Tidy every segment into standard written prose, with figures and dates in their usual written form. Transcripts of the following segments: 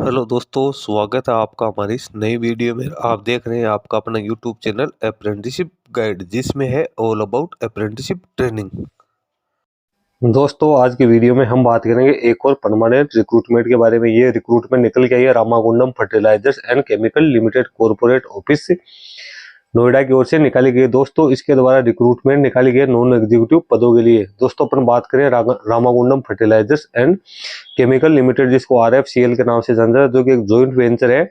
Hello दोस्तों, स्वागत है आपका हमारी इस नई वीडियो में। आप देख रहे हैं आपका अपना यूट्यूब चैनल अप्रेंटिसशिप गाइड, जिसमें है ऑल अबाउट अप्रेंटिसशिप ट्रेनिंग। दोस्तों, आज की वीडियो में हम बात करेंगे एक और परमानेंट रिक्रूटमेंट के बारे में। ये रिक्रूटमेंट निकल के आई है Ramagundam fertilizers and chemical limited corporate office से, नोएडा की ओर से निकाली गई। दोस्तों, इसके द्वारा रिक्रूटमेंट निकाली गई नॉन एग्जीक्यूटिव पदों के लिए। दोस्तों, अपन बात करें Ramagundam fertilizers and chemical limited, जिसको RFCL के नाम से जाना जाता है, जो कि एक जॉइंट वेंचर है,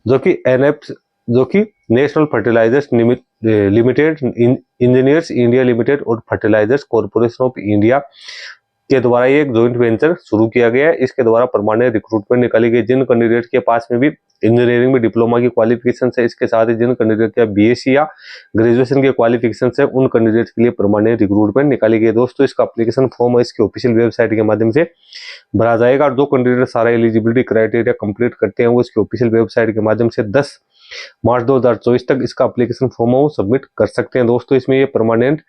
जो कि national fertilizers limited, engineers India limited और फर्टिलाइजर्स कॉर्पोरेशन ऑफ इंडिया के द्वारा ये एक जॉइंट वेंचर शुरू किया गया है। इसके द्वारा परमानेंट रिक्रूटमेंट निकाली गई। जिन कैंडिडेट के पास में भी इंजीनियरिंग में डिप्लोमा की क्वालिफिकेशन है, इसके साथ ही जिन कैंडिडेट के BSc या ग्रेजुएशन के क्वालिफिकेशन है, उन कैंडिडेट के लिए परमानेंट रिक्रूटमेंट निकाली गई। दोस्तों, इसका एप्लीकेशन फॉर्म है इसकी ऑफिशियल वेबसाइट के माध्यम से भरा जाएगा। और जो कैंडिडेट सारा एलिजिबिलिटी क्राइटेरिया कंप्लीट करते हैं, वो इसकी ऑफिशियल वेबसाइट के माध्यम से 10 मार्च 2024 तक इसका एप्लीकेशन फॉर्म वो सबमिट कर सकते हैं। दोस्तों, इसमें ये परमानेंट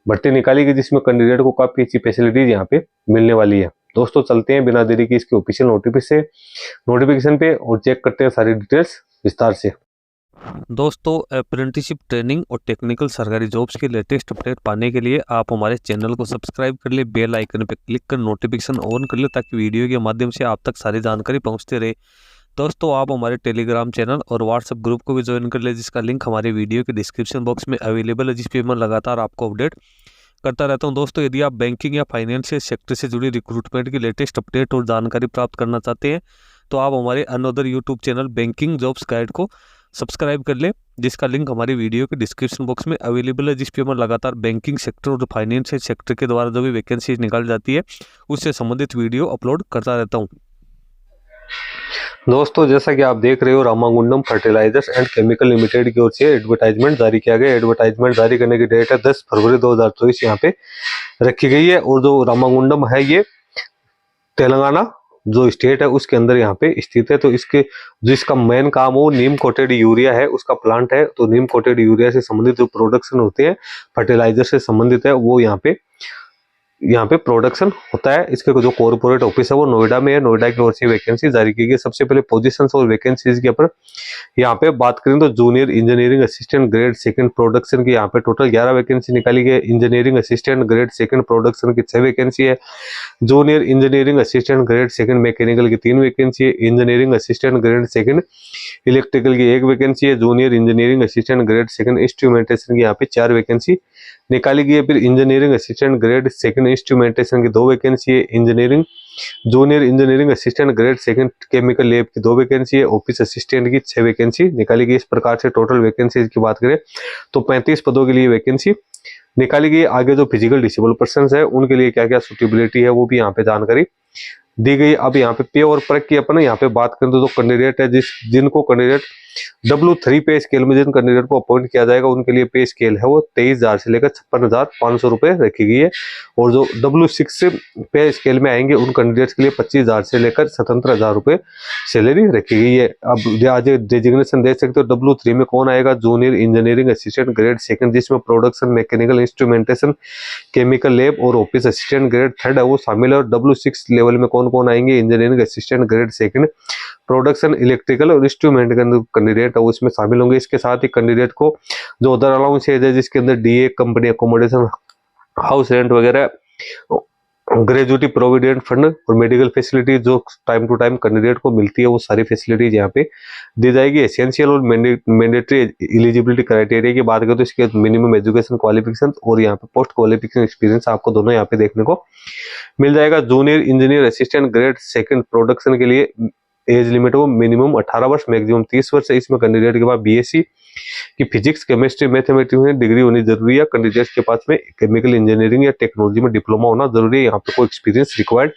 भर्ती निकाली गई, जिसमें कैंडिडेट को काफी अच्छी फैसिलिटीज यहाँ पे मिलने वाली है। दोस्तों, चलते हैं बिना देरी की इसके ऑफिशियल नोटिफिकेशन पे और चेक करते हैं सारी डिटेल्स विस्तार से। दोस्तों, अप्रेंटिसशिप ट्रेनिंग और टेक्निकल सरकारी जॉब्स के लेटेस्ट अपडेट पाने के लिए आप हमारे चैनल को सब्सक्राइब कर ले, बेल आइकन पे क्लिक कर नोटिफिकेशन ऑन कर ले, ताकि वीडियो के माध्यम से आप तक सारी जानकारी पहुंचते रहे। दोस्तों, आप हमारे टेलीग्राम चैनल और व्हाट्सएप ग्रुप को भी ज्वाइन कर ले, जिसका लिंक हमारे वीडियो के डिस्क्रिप्शन बॉक्स में अवेलेबल है, जिस पे मैं लगातार आपको अपडेट करता रहता हूं। दोस्तों, यदि आप बैंकिंग या फाइनेंशियल सेक्टर से जुड़ी रिक्रूटमेंट की लेटेस्ट अपडेट और जानकारी प्राप्त करना चाहते हैं, तो आप हमारे another YouTube channel banking jobs guide को सब्सक्राइब कर ले, जिसका लिंक हमारी वीडियो के डिस्क्रिप्शन बॉक्स में अवेलेबल है, जिस पे मैं लगातार बैंकिंग सेक्टर और फाइनेंशियल सेक्टर के द्वारा जो भी वैकेंसी निकाल जाती है, उससे संबंधित वीडियो अपलोड करता रहता हूँ। दोस्तों, जैसा कि आप देख रहे हो, Ramagundam fertilizers and chemical limited की ओर से एडवर्टाइजमेंट जारी किया गया। एडवर्टाइजमेंट जारी करने की डेट है 10 फरवरी 2024 यहाँ पे रखी गई है। और जो रामागुंडम है, ये तेलंगाना जो स्टेट है उसके अंदर यहाँ पे स्थित है। तो जिसका मेन काम वो नीम कोटेड यूरिया है, उसका प्लांट है। तो नीम कोटेड यूरिया से संबंधित जो प्रोडक्शन होते हैं, फर्टिलाइजर से संबंधित है, वो यहाँ पे प्रोडक्शन होता है। इसके जो कॉर्पोरेट ऑफिस है वो नोएडा में है। नोएडा की ओर से वैकेंसी जारी की गई। सबसे पहले पोजीशंस और वैकेंसीज के ऊपर यहाँ पे बात करें तो junior engineering assistant grade second production की यहाँ पे टोटल 11 वैकेंसी निकाली गई। Engineering assistant grade second production की 6 वैकेंसी है। Junior engineering assistant grade second mechanical की 3 वैकेंसी है। Engineering assistant grade second electrical की 1 वैकेंसी है। Junior engineering assistant grade second instrumentation की यहाँ पे 4 वैकेंसी निकाली गई है। फिर engineering assistant grade second instrumentation की 2 वैकेंसी है। Junior engineering assistant grade second chemical lab की 2 वैकेंसी है। ऑफिस असिस्टेंट की 6 वैकेंसी निकाली गई। इस प्रकार से टोटल वैकेंसी की बात करें तो 35 पदों के लिए वैकेंसी निकाली गई। आगे जो फिजिकल डिसेबल पर्सन है, उनके लिए क्या क्या सुटेबिलिटी है, वो भी यहाँ पे जानकारी दी गई। अब यहाँ पे पे और परक की अपन यहाँ पे बात करें तो जो कैंडिडेट है, जिनको कैंडिडेट W3 पे स्केल में जिन कैंडिडेट को अपॉइंट किया जाएगा, उनके लिए पे स्केल है वो 23,000 से लेकर 56,500 रुपए रखी गई है। और जो W6 पे स्केल में आएंगे, उन कैंडिडेट्स के लिए 25,000 से लेकर 27,000 रुपए सैलरी रखी गई है। अब आज डेजिग्नेशन देख सकते हो, W3 में कौन आएगा? Junior engineering assistant grade second, जिसमें production, mechanical, instrumentation, chemical lab और ऑफिस असिस्टेंट ग्रेड थर्ड है वो शामिल है। और W6 लेवल में कौन कौन आएंगे? Engineering assistant grade second, production, electrical और इंस्ट्रूमेंट कैंडिडेट है वो इसमें शामिल होंगे। इसके साथ ही कैंडिडेट को जो अदर अलाउंस है, जिसके अंदर DA, company accommodation, house rent वगैरह, ग्रेजुएटी प्रोविडेंट फंड और मेडिकल फैसिलिटी जो टाइम टू टाइम कैंडिडेट को मिलती है, वो सारी फैसिलिटीज यहाँ पे दी जाएगी। एसेंशियल और मैंडेटरी एलिजिबिलिटी क्राइटेरिया की बात करें तो इसके मिनिमम एजुकेशन क्वालिफिकेशन और यहाँ पे पोस्ट क्वालिफिकेशन एक्सपीरियंस आपको दोनों यहाँ पे देखने को मिल जाएगा। Junior engineer assistant grade second production के लिए एज लिमिट वो मिनिमम 18 वर्ष, मैक्सिमम 30 वर्ष है। इसमें कैंडिडेट के पास BSc की फिजिक्स, केमिस्ट्री, मैथमेटिक्स में डिग्री होनी जरूरी है। कैंडिडेट के पास में केमिकल इंजीनियरिंग या टेक्नोलॉजी में डिप्लोमा होना जरूरी है। यहाँ पे कोई एक्सपीरियंस रिक्वायर्ड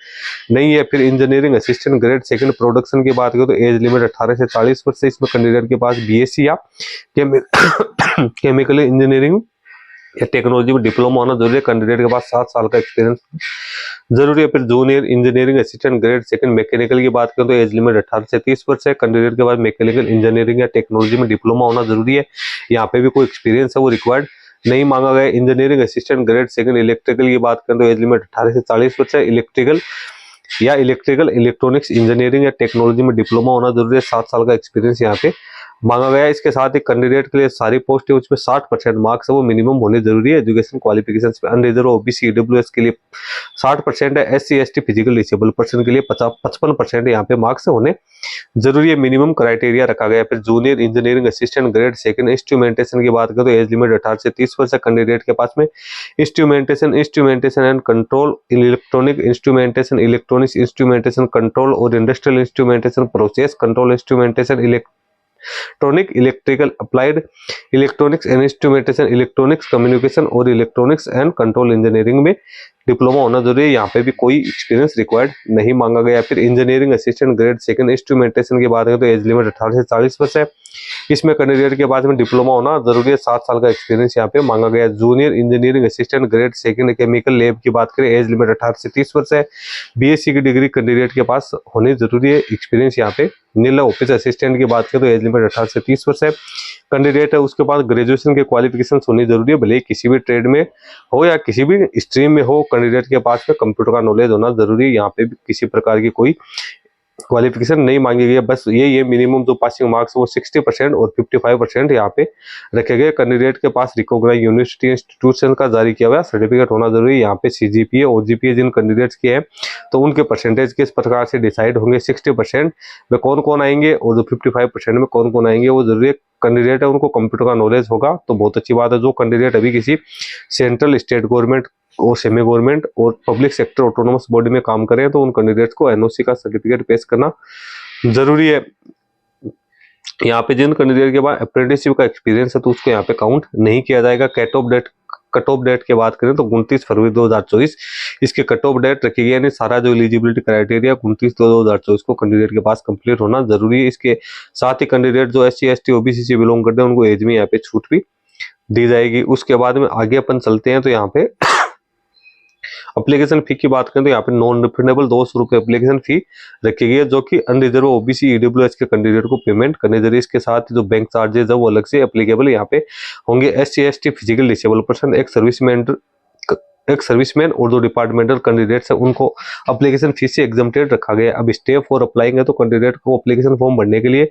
नहीं है। फिर engineering assistant grade second production की बात करें तो एज लिमिट 18 से 40 वर्ष है। इसमें कैंडिडेट के पास BSc या केमिकल इंजीनियरिंग या टेक्नोलॉजी में डिप्लोमा होना जरूरी है। कैंडिडेट के पास 7 साल का एक्सपीरियंस जरूरी है। फिर junior engineering assistant grade second mechanical की बात करें तो एज लिमिट 18 से 30 वर्ष है। कैंडिडेट के बाद मैकेनिकल इंजीनियरिंग या टेक्नोलॉजी में डिप्लोमा होना जरूरी है। यहाँ पे भी कोई एक्सपीरियंस है वो रिक्वायर्ड नहीं मांगा गया। Engineering assistant grade second electrical की बात करें तो एज लिमिट 18 से 40 वर्ष है। इलेक्ट्रिकल या इलेक्ट्रिकल इलेक्ट्रॉनिक्स इंजीनियरिंग या टेक्नोलॉजी में डिप्लोमा होना जरूरी है। 7 साल का एक्सपीरियंस यहाँ पे मांगा गया है। इसके साथ ही कैंडिडेट के लिए सारी पोस्ट है उसमें 60% मार्क्स है वो मिनिमम होने जरूरी है। एजुकेशन क्वालिफिकेशन में अनरिजर्व ओबीसी ईडब्ल्यूएस के लिए 60% है। SC ST physical disable person के लिए 55% यहाँ पे मार्क्स होने जरूरी है। मिनिमम क्राइटेरिया रखा गया है। फिर junior engineering assistant grade second instrumentation की बात करें तो एज लिमिट 18 से 30 वर्ष है कैंडिडेट के पास में। Instrumentation and control, electronic instrumentation, electronics instrumentation control और industrial instrumentation process control instrumentation, electronic electrical applied electronics and instrumentation, electronics communication और इलेक्ट्रॉनिक्स एंड कंट्रोल इंजीनियरिंग में डिप्लोमा होना जरूरी है। यहाँ पे भी कोई एक्सपीरियंस रिक्वायर्ड नहीं मांगा गया। फिर engineering assistant grade second instrumentation की बात करें तो एज लिमिट 18 से 40 वर्ष है। इसमें कैंडिडेट के पास में डिप्लोमा होना जरूरी है। 7 साल का एक्सपीरियंस यहाँ पे मांगा गया है। Junior engineering assistant grade second chemical lab की बात करें एज लिमिट 18 से 30 वर्ष है। बीएससी की डिग्री कैंडिडेट के पास होनी जरूरी है। एक्सपीरियंस यहाँ पे नीला ऑफिस असिस्टेंट की बात करें तो एज लिमिट 18 से 30 वर्ष है कैंडिडेट है। उसके बाद ग्रेजुएशन के क्वालिफिकेशन होनी जरूरी है। भले ही किसी भी ट्रेड में हो या किसी भी स्ट्रीम में हो, कैंडिडेट के पास में कंप्यूटर का नॉलेज होना जरूरी है। यहाँ पे भी किसी प्रकार की कोई क्वालिफिकेशन नहीं मांगी गई है। बस ये मिनिमम जो पासिंग मार्क्स वो 60% और 55% यहाँ पे रखे गए। कैंडिडेट के पास रिकॉग्नाइज्ड यूनिवर्सिटी इंस्टीट्यूशन का जारी किया हुआ सर्टिफिकेट होना जरूरी है। यहाँ पे सीजीपीए और जीपीए जिन कैंडिडेट्स के हैं तो उनके परसेंटेज किस प्रकार से डिसाइड होंगे। 60% में कौन कौन आएंगे और जो 55% में कौन कौन आएंगे वो जरूरी है। कैंडिडेट है उनको कंप्यूटर का नॉलेज होगा तो बहुत अच्छी बात है। जो कैंडिडेट अभी किसी सेंट्रल स्टेट गवर्नमेंट और सेमी गवर्नमेंट और पब्लिक सेक्टर ऑटोनोमस बॉडी में काम करें तो उन कैंडिडेट्स को एनओसी का सर्टिफिकेट पेश करना जरूरी है। यहाँ पे जिन कैंडिडेट के पास अप्रेंटिसशिप का एक्सपीरियंस है तो उसको यहाँ पे काउंट नहीं किया जाएगा। कट ऑफ डेट की बात करें तो 29 फरवरी 2024 इसके कट ऑफ डेट रखी गई। यानी सारा जो एलिजिबिलिटी क्राइटेरिया 29/2/2024 को कैंडिडेट के पास कंप्लीट होना जरूरी है। इसके साथ ही कैंडिडेट जो एससी एसटी ओबीसी से बिलोंग करते हैं उनको एज में यहाँ पे छूट भी दी जाएगी। उसके बाद में आगे अपन चलते हैं तो यहाँ पे एप्लीकेशन फी की बात करें तो यहाँ पे नॉन रिफंडेबल 200 रुपए एप्लीकेशन फी रखी गई है जो कि अनरिजर्व ओबीसी ईडब्ल्यूएस के कैंडिडेट को पेमेंट करने जरिए। इसके साथ ही जो बैंक चार्जेस है वो अलग से एप्लीकेबल यहाँ पे होंगे। SC ST physical disable person, एक सर्विसमैन और जो डिपार्टमेंटल कैंडिडेट्स है उनको एप्लीकेशन फीस से एग्जम्प्टेड रखा गया है। अब स्टे फॉर अप्लाइंग है तो कैंडिडेट को एप्लीकेशन फॉर्म भरने के लिए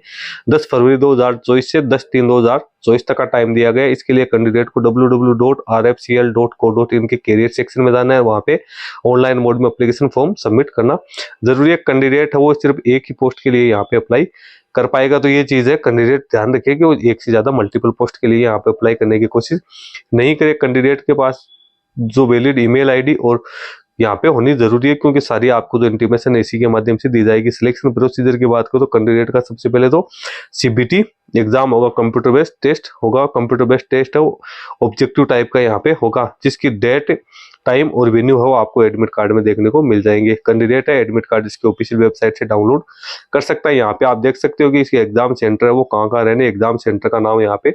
10 फरवरी 2024 से 10/3/2024 तक का टाइम दिया गया है। इसके लिए कैंडिडेट को www.rfcl.co.in के कैरियर सेक्शन में जाना है। वहाँ पे ऑनलाइन मोड में एप्लीकेशन फॉर्म सबमिट करना जरूरी है। कैंडिडेट है वो सिर्फ एक ही पोस्ट के लिए यहाँ पे अप्लाई कर पाएगा। तो ये चीज है, कैंडिडेट ध्यान रखिए कि वो एक से ज्यादा मल्टीपल पोस्ट के लिए यहाँ पे अप्लाई करने की कोशिश नहीं करे। कैंडिडेट के पास जो वैलिड ईमेल आईडी और यहाँ पे होनी जरूरी है क्योंकि सारी आपको जो इंटीमेशन इसी के माध्यम से दी जाएगी। सिलेक्शन प्रोसीजर की बात करो तो कैंडिडेट का सबसे पहले तो सीबीटी एग्जाम होगा, कंप्यूटर बेस्ड टेस्ट होगा। कंप्यूटर बेस्ड टेस्ट है वो ऑब्जेक्टिव टाइप का यहाँ पे होगा जिसकी डेट टाइम और वेन्यू हो आपको एडमिट कार्ड में देखने को मिल जाएंगे। कैंडिडेट है एडमिट कार्ड इसके ऑफिशियल वेबसाइट से डाउनलोड कर सकता है। यहाँ पे आप देख सकते हो कि इसके एग्जाम सेंटर है वो कहाँ रहने, एग्जाम सेंटर का नाम यहाँ पे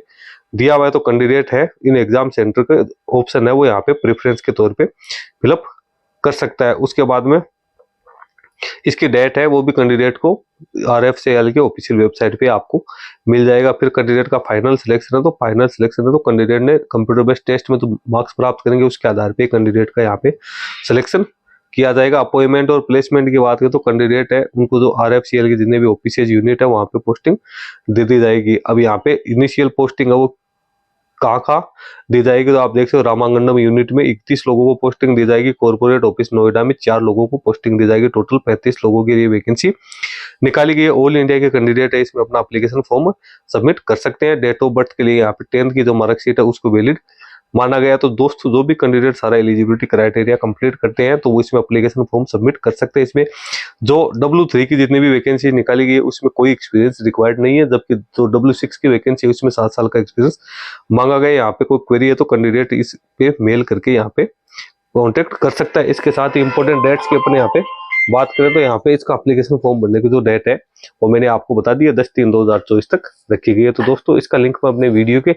दिया हुआ है। तो कैंडिडेट है इन एग्जाम सेंटर का ऑप्शन है वो यहाँ पे प्रेफरेंस के तौर पे फिलअप कर सकता है। उसके बाद में इसकी डेट है वो भी कैंडिडेट को RFCL के ऑफिशियल वेबसाइट पे आपको मिल जाएगा। फिर कैंडिडेट का फाइनल सिलेक्शन है तो कैंडिडेट ने कंप्यूटर बेस्ड टेस्ट में जो मार्क्स प्राप्त करेंगे उसके आधार पे कैंडिडेट का यहाँ पे सिलेक्शन किया जाएगा। अपॉइंटमेंट और प्लेसमेंट की बात करें तो कैंडिडेट है उनको जो RFCL के जितने भी ऑफिशियल यूनिट है वहाँ पे पोस्टिंग दे दी जाएगी। अब यहाँ पे इनिशियल पोस्टिंग है वो कहाँ दी जाएगी तो आप देख सकते हो रामांगंडम यूनिट में 31 लोगों को पोस्टिंग दी जाएगी। कॉर्पोरेट ऑफिस नोएडा में 4 लोगों को पोस्टिंग दी जाएगी। टोटल 35 लोगों के लिए वैकेंसी निकाली गई है। ऑल इंडिया के कैंडिडेट है इसमें अपना एप्लीकेशन फॉर्म सबमिट कर सकते हैं। डेट ऑफ बर्थ के लिए यहाँ पे 10th की जो मार्कशीट है उसको वैलिड माना गया। तो दोस्तों जो भी कैंडिडेट सारा एलिजिबिलिटी क्राइटेरिया कंप्लीट करते हैं तो वो इसमें एप्लीकेशन फॉर्म सबमिट कर सकते हैं। इसमें जो W3 की जितनी भी वैकेंसी निकाली गई है उसमें कोई एक्सपीरियंस रिक्वायर्ड नहीं है, जबकि जो W6 की वैकेंसी है उसमें 7 साल का एक्सपीरियंस मांगा गया। यहाँ पे कोई क्वेरी है तो कैंडिडेट इस पे मेल करके यहाँ पे कॉन्टेक्ट कर सकता है। इसके साथ ही इंपॉर्टेंट डेट्स की अपने यहाँ पे बात करें तो यहाँ पे इसका एप्लीकेशन फॉर्म भरने की जो डेट है वो मैंने आपको बता दिया 10/3/2024 तक रखी गई है। तो दोस्तों इसका लिंक मैं अपने वीडियो के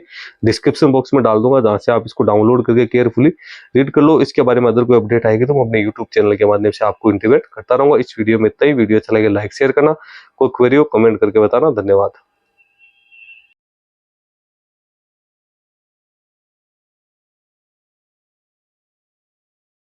डिस्क्रिप्शन बॉक्स में डाल दूंगा जहाँ से आप इसको डाउनलोड करके केयरफुली रीड कर लो। इसके बारे में अगर कोई अपडेट आएगी तो मैं अपने यूट्यूब चैनल के माध्यम से आपको इंटीमेट करता रहूंगा। इस वीडियो में इतना ही। वीडियो अच्छा लगे लाइक शेयर करना, कोई क्वेरी हो कमेंट करके बताना। धन्यवाद।